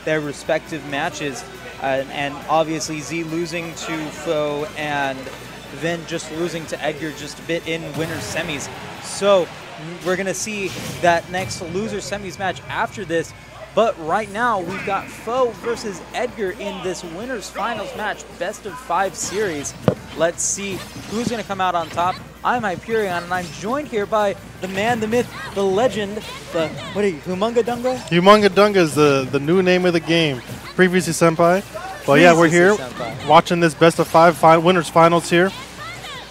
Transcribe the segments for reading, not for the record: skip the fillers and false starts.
their respective matches. And obviously Z losing to FOW and then just losing to Edgar just a bit in winners semis. So we're going to see that next loser semis match after this. But right now, we've got FOW versus Edgar in this winners finals match, best of 5 series. Let's see who's going to come out on top. I'm Hyperion, and I'm joined here by the man, the myth, the legend, the, what are you, Humunga Dunga? Humunga Dunga is the new name of the game. Previously Senpai. Well, yeah, we're here watching this best of 5 winners finals here.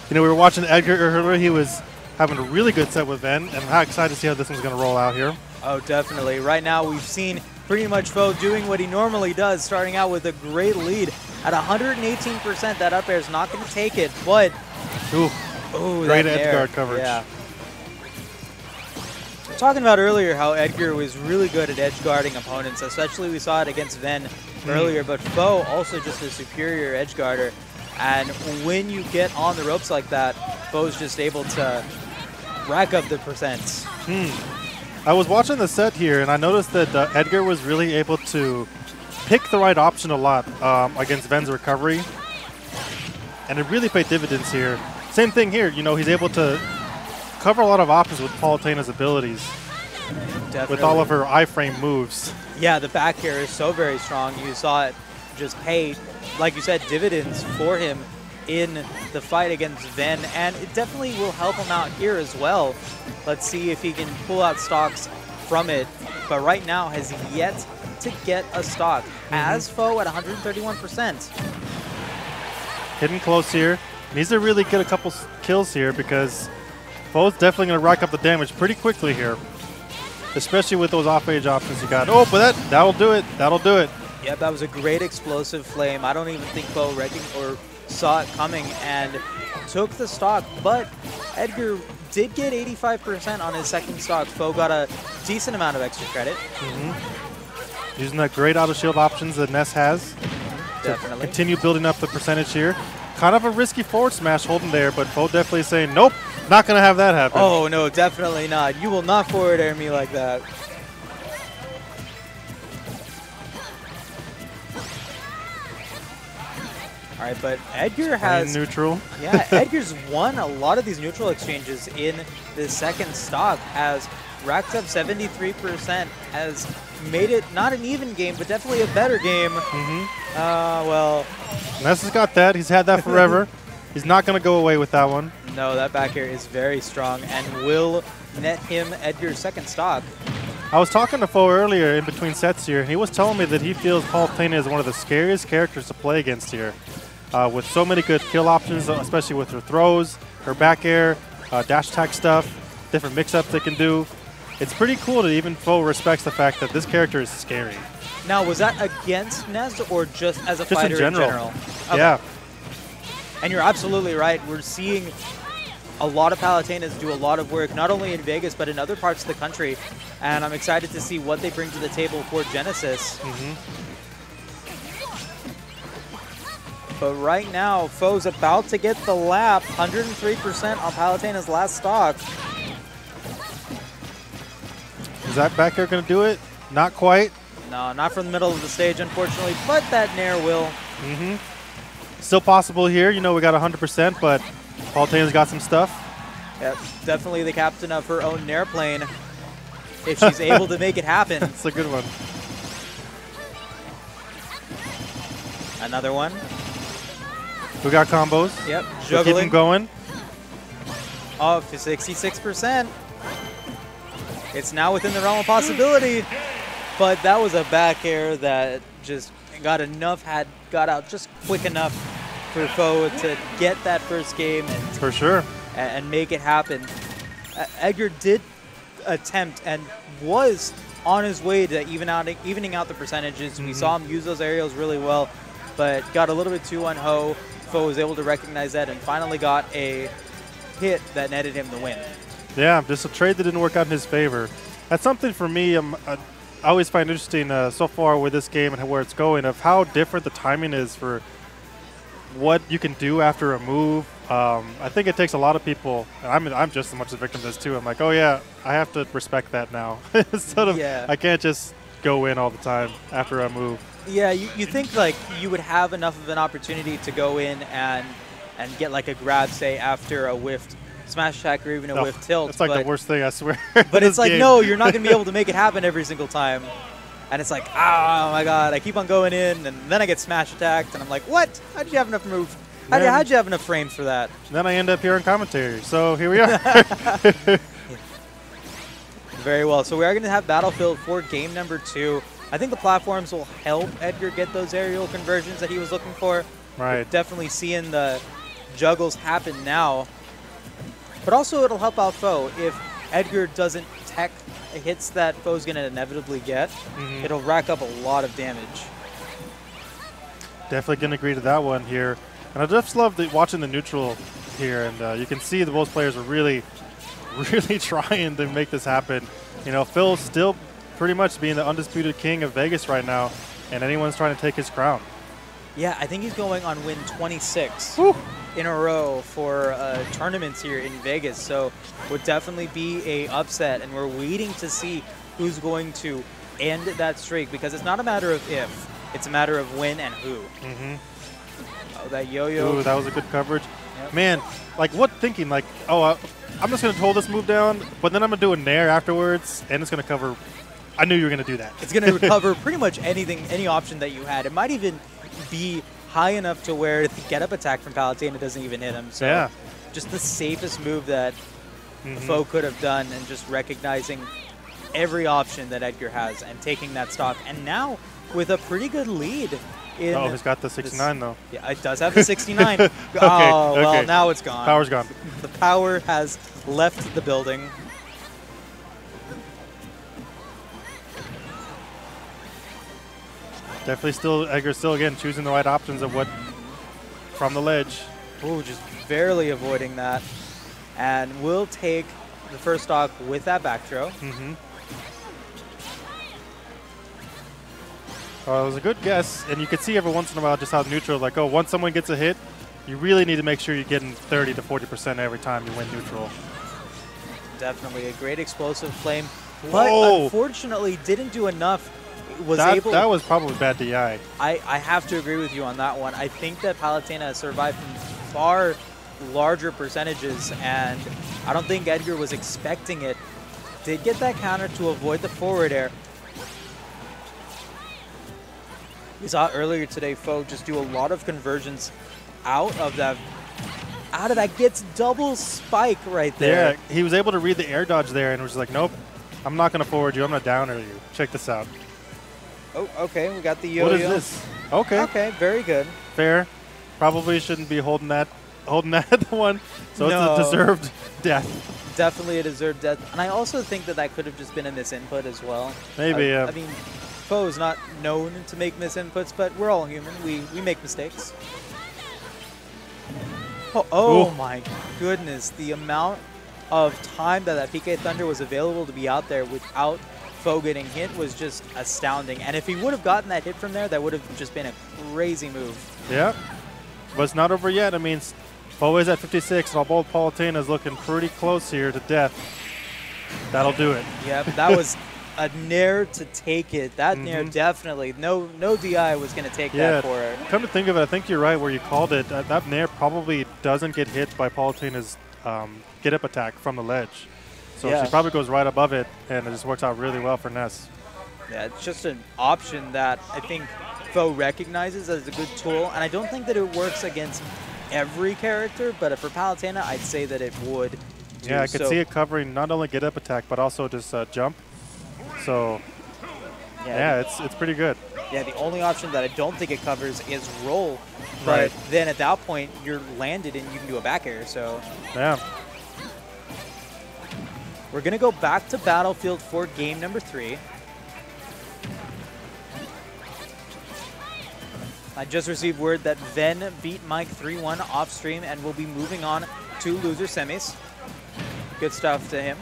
You know, we were watching Edgar earlier. He was having a really good set with Ven, and I'm how excited to see how this one's going to roll out here. Oh, definitely. Right now, we've seen pretty much FOW doing what he normally does, starting out with a great lead at 118%. That up air is not going to take it, but ooh, great edge guard coverage. Yeah. Talking about earlier how Edgar was really good at edge guarding opponents, especially we saw it against Ven earlier, but FOW also just a superior edge guarder. And when you get on the ropes like that, FOW's just able to rack up the percents. I was watching the set here, and I noticed that Edgar was really able to pick the right option a lot against Ven's recovery, and it really paid dividends here. Same thing here, you know, he's able to cover a lot of options with Palutena's abilities. Definitely. With all of her iframe moves. Yeah, the back air is so very strong. You saw it just pay, like you said, dividends for him in the fight against Ven, and it definitely will help him out here as well. Let's see if he can pull out stocks from it, but right now has yet to get a stock as FOW at 131%. Hitting close here. Needs to really get a couple kills here because FOW's definitely going to rack up the damage pretty quickly here, especially with those off-age options you got. Oh, but that'll do it. That'll do it. Yep, that was a great explosive flame. I don't even think FOW saw it coming and took the stock, but Edgar did get 85% on his second stock. FOW got a decent amount of extra credit. Using that great auto shield options that Ness has. Definitely. Continue building up the percentage here. Kind of a risky forward smash holding there, but FOW definitely saying, nope, not going to have that happen. Oh, no, definitely not. You will not forward air me like that. All right, but Edgar has neutral. Yeah, Edgar's won a lot of these neutral exchanges in the second stock, has racked up 73%, has made it not an even game, but definitely a better game. Well, Ness has got that. He's had that forever. He's not going to go away with that one. No, that back air is very strong and will net him Edgar's second stock. I was talking to FOW earlier in between sets here, and he was telling me that he feels Palutena is one of the scariest characters to play against here. With so many good kill options, especially with her throws, her back air, dash attack stuff, different mix-ups they can do. It's pretty cool that even FOW respects the fact that this character is scary. Now, was that against Ness or just as a fighter in general? Okay. Yeah. And you're absolutely right. We're seeing a lot of Palutenas do a lot of work, not only in Vegas, but in other parts of the country. And I'm excited to see what they bring to the table for Genesis. But right now, FOW's about to get the lap. 103% on Palutena's last stock. Is that back air going to do it? Not quite. No, not from the middle of the stage, unfortunately, but that Nair will. Still possible here. You know, we got 100%, but Palutena's got some stuff. Yep, definitely the captain of her own Nair plane, if she's able to make it happen. That's a good one. Another one. We got combos. Yep, juggling. Keep them going. Oh, 66%. It's now within the realm of possibility, but that was a back air that just got out just quick enough for FOW to get that first game and for sure and make it happen. Edgar did attempt and was on his way to evening out the percentages. We saw him use those aerials really well, but got a little bit too unho. FOW was able to recognize that and finally got a hit that netted him the win. Yeah, just a trade that didn't work out in his favor. That's something for me I always find interesting so far with this game and where it's going, of how different the timing is for what you can do after a move. I think it takes a lot of people, and I'm just as much a victim of this too. I'm like, oh yeah, I have to respect that now. Instead of, I can't just go in all the time after a move. Yeah, you think like you would have enough of an opportunity to go in and get like a grab, say, after a whiffed smash attack or even a whiff tilt. It's like the worst thing, I swear. But it's like, no, you're not going to be able to make it happen every single time. And it's like, oh my god, I keep on going in, and then I get smash attacked, and I'm like, what? How did you have enough move? How'd you have enough frames for that? Then I end up here in commentary, so here we are. Very well. So we are going to have Battlefield for game number 2. I think the platforms will help Edgar get those aerial conversions that he was looking for. Right. We're definitely seeing the juggles happen now. But also it'll help out FOW. If Edgar doesn't tech hits that FOW's going to inevitably get, it'll rack up a lot of damage. Definitely going to agree to that one here. And I just love watching the neutral here. And you can see the both players are really trying to make this happen. You know, Phil's still pretty much being the undisputed king of Vegas right now, and anyone's trying to take his crown. Yeah, I think he's going on win 26 Woo. in a row for tournaments here in Vegas. So would definitely be a upset, and we're waiting to see who's going to end that streak, because it's not a matter of if, it's a matter of when and who. Oh, that yo-yo. Ooh, that was a good coverage. Yep. Man, like what thinking? Like, oh, I'm just going to hold this move down, but then I'm going to do a nair afterwards, and it's going to cover. I knew you were going to do that. It's going to recover pretty much anything, any option that you had. It might even be high enough to where the get-up attack from Palutena doesn't even hit him. So yeah. Just the safest move that FOW could have done, and just recognizing every option that Edgar has and taking that stock. And now with a pretty good lead. Oh, he's got the 69 though. Yeah, it does have the 69. Okay, oh, well, okay. now it's gone. Power's gone. The power has left the building. Definitely still, Edgar still, again, choosing the right options of what from the ledge. Ooh, just barely avoiding that. And we'll take the first stock with that back throw. It was a good guess, and you could see every once in a while just how neutral, like, oh, once someone gets a hit, you really need to make sure you're getting 30 to 40% every time you win neutral. Definitely a great explosive flame, but unfortunately didn't do enough. That was probably bad DI. I have to agree with you on that one. I think that Palutena has survived from far larger percentages, and I don't think Edgar was expecting it. Did get that counter to avoid the forward air. We saw earlier today FOW just do a lot of conversions out of that. Gets double spike right there. Yeah, he was able to read the air dodge there and was like, nope, I'm not going to forward you. I'm going to downer you. Check this out. Oh, okay. We got the yo-yo. What is this? Okay. Okay, very good. Fair. Probably shouldn't be holding that one. So No. It's a deserved death. Definitely a deserved death. And I also think that could have just been a misinput as well. Maybe, yeah. I mean, FOW is not known to make misinputs, but we're all human. We make mistakes. Oh my goodness. The amount of time that PK Thunder was available to be out there without FOW getting hit was just astounding. And if he would have gotten that hit from there, that would have just been a crazy move. Yeah. But it's not over yet. I mean, FOW is at 56, and although Palutena is looking pretty close here to death, that'll do it. Yeah, but that was a nair to take it. That nair definitely. No DI was going to take that for it. Come to think of it, I think you're right where you called it. That nair probably doesn't get hit by Palutena's get-up attack from the ledge. So she probably goes right above it, and it just works out really well for Ness. Yeah, it's just an option that I think FOW recognizes as a good tool, and I don't think that it works against every character, but for Palutena, I'd say that it would. Yeah, I could see it covering not only get-up attack, but also just jump. So, yeah, it's pretty good. Yeah, the only option that I don't think it covers is roll, but then at that point, you're landed and you can do a back air, so. Yeah. We're going to go back to Battlefield for game number 3. I just received word that Ven beat Mike 3-1 off stream and will be moving on to loser semis. Good stuff to him.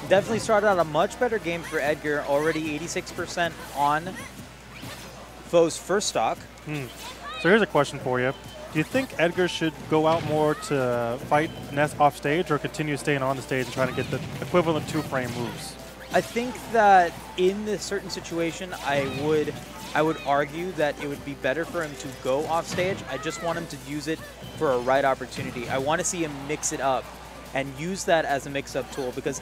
Definitely started out a much better game for Edgar, already 86% on FOW's first stock. So here's a question for you. Do you think Edgar should go out more to fight Ness off stage or continue staying on the stage and trying to get the equivalent 2-frame moves? I think that in this certain situation, I would argue that it would be better for him to go off stage. I just want him to use it for a right opportunity. I want to see him mix it up and use that as a mix-up tool, because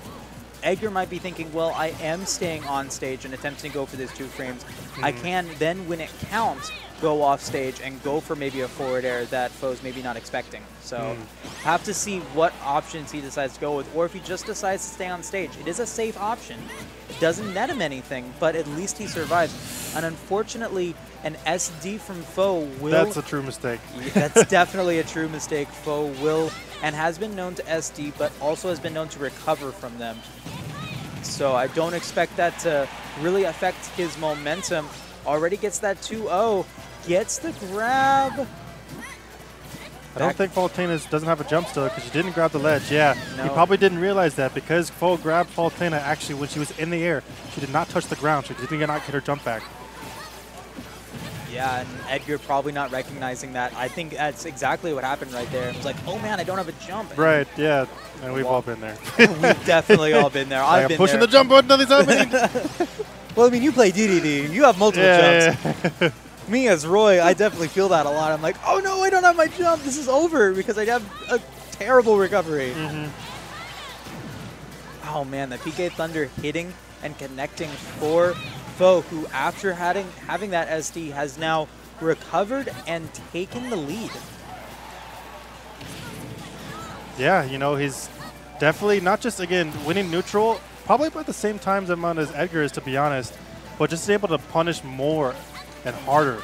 Edgar might be thinking, well, I am staying on stage and attempting to go for these 2 frames. I can then, when it counts, go off stage and go for maybe a forward air that FOW's maybe not expecting. So have to see what options he decides to go with, or if he just decides to stay on stage. It is a safe option. It doesn't net him anything, but at least he survives. And unfortunately, an SD from FOW will... That's a true mistake. That's definitely a true mistake. FOW will and has been known to SD, but also has been known to recover from them. So I don't expect that to really affect his momentum. Already gets that 2-0. Gets the grab. I don't think Palutena doesn't have a jump still because she didn't grab the ledge. Yeah, No. He probably didn't realize that because FOW grabbed Palutena actually when she was in the air. She did not touch the ground. She did not get her jump back. Yeah, and Edgar probably not recognizing that. I think that's exactly what happened right there. It was like, oh man, I don't have a jump. Right, yeah, and we've all been there. We've definitely all been there. I've been pushing there. the jump button, nothing's happening. Well, I mean, you play DDD. You have multiple jumps. Yeah. Me as Roy, I definitely feel that a lot. I'm like, oh no, I don't have my jump. This is over because I have a terrible recovery. Oh man, the PK Thunder hitting and connecting for FOW, who after having that SD has now recovered and taken the lead. Yeah, you know, he's definitely not just, again, winning neutral, probably about the same time amount as Edgar is, to be honest, but just able to punish more and harder.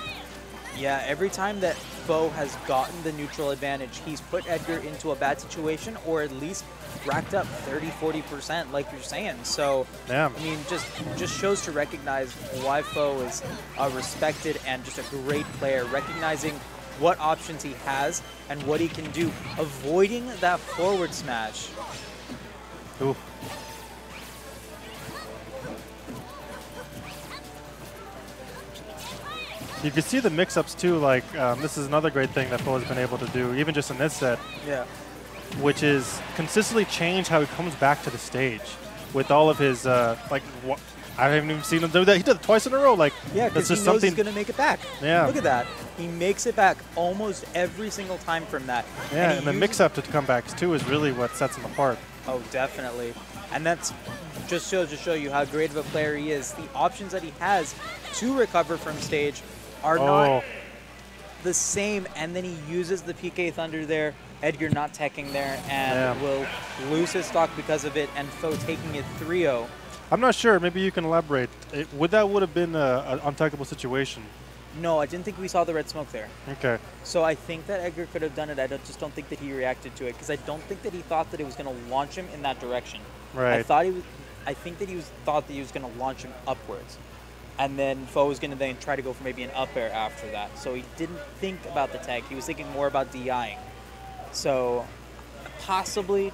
Yeah, every time that FOW has gotten the neutral advantage, he's put Edgar into a bad situation or at least racked up 30–40% like you're saying. So, yeah. I mean, just shows to recognize why FOW is a respected and just a great player, recognizing what options he has and what he can do, avoiding that forward smash. Ooh. You can see the mix-ups too, like this is another great thing that FOW has been able to do, even just in this set. Yeah. Which is consistently change how he comes back to the stage with all of his, like, I haven't even seen him do that. He did it twice in a row. Like, yeah, because he knows he's going to make it back. Yeah. Look at that. He makes it back almost every single time from that. Yeah, and the mix-up to comebacks too is really what sets him apart. Oh, definitely. And that's just shows to show you how great of a player he is. The options that he has to recover from stage are not the same, and then he uses the PK Thunder there, Edgar not teching there, and will lose his stock because of it, and FOW taking it 3-0. I'm not sure. Maybe you can elaborate. Would have been an untechable situation? No, I didn't think we saw the red smoke there. Okay. So I think that Edgar could have done it. I just don't think that he reacted to it, because I don't think that he thought that it was going to launch him in that direction. Right. I think that he thought that he was going to launch him upwards. And then FOW was going to then try to go for maybe an up air after that. So he didn't think about the tag. He was thinking more about DIing. So possibly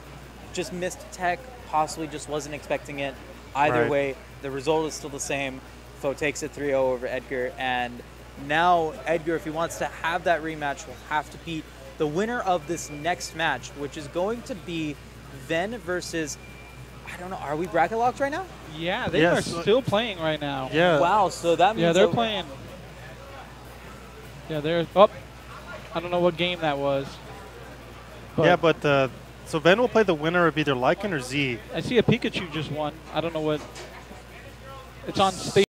just missed tech, possibly just wasn't expecting it. Either way, the result is still the same. FOW takes it 3-0 over Edgar. And now Edgar, if he wants to have that rematch, will have to beat the winner of this next match, which is going to be Ven versus... I don't know. Are we bracket locked right now? Yeah, they are still playing right now. Yeah. Wow. So that means yeah, they're playing. Yeah, they're. Oh, I don't know what game that was. But yeah, but so Ven will play the winner of either Lycan or Z. I see a Pikachu just won. I don't know what. It's on stage.